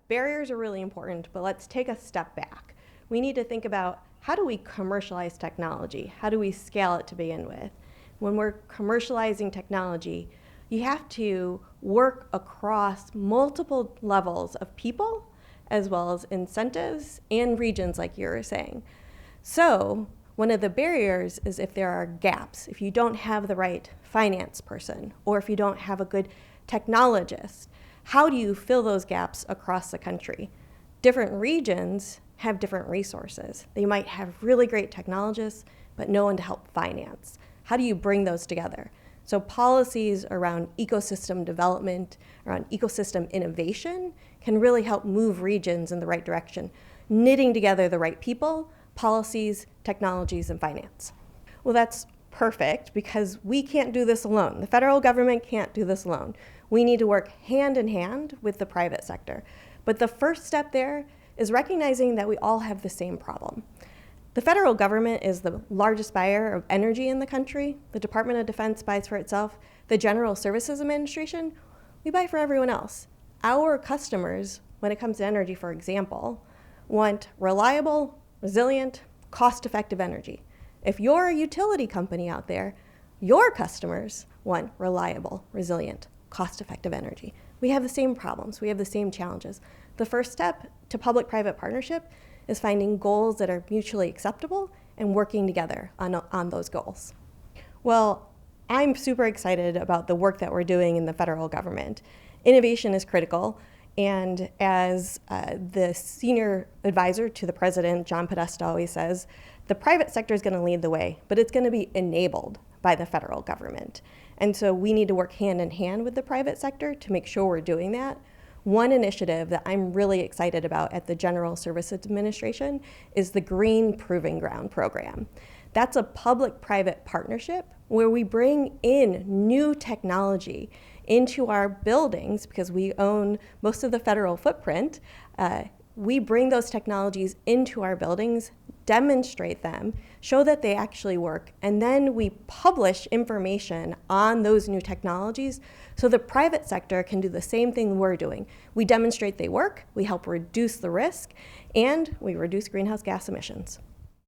barriers are really important, but let's take a step back. We need to think about, how do we commercialize technology? How do we scale it to begin with? When we're commercializing technology, you have to work across multiple levels of people, as well as incentives and regions, like you were saying. So one of the barriers is if there are gaps, if you don't have the right finance person, or if you don't have a good technologist. How do you fill those gaps across the country? Different regions have different resources. They might have really great technologists, but no one to help finance. How do you bring those together? So policies around ecosystem development, around ecosystem innovation, can really help move regions in the right direction, knitting together the right people, policies, technologies, and finance. Well, that's perfect, because we can't do this alone. The federal government can't do this alone. We need to work hand in hand with the private sector. But the first step there is recognizing that we all have the same problem. The federal government is the largest buyer of energy in the country. The Department of Defense buys for itself. The General Services Administration, we buy for everyone else. Our customers, when it comes to energy, for example, want reliable, resilient, cost-effective energy. If you're a utility company out there, your customers want reliable, resilient, cost-effective energy. We have the same problems. We have the same challenges. The first step to public-private partnership is finding goals that are mutually acceptable and working together on those goals. Well, I'm super excited about the work that we're doing in the federal government. Innovation is critical, and as the senior advisor to the president, John Podesta, always says, the private sector is going to lead the way, but it's going to be enabled by the federal government. And so we need to work hand in hand with the private sector to make sure we're doing that. One initiative that I'm really excited about at the General Services Administration is the Green Proving Ground program. That's a public-private partnership where we bring in new technology into our buildings, because we own most of the federal footprint. We bring those technologies into our buildings, demonstrate them, show that they actually work, and then we publish information on those new technologies so the private sector can do the same thing we're doing. We demonstrate they work, we help reduce the risk, and we reduce greenhouse gas emissions.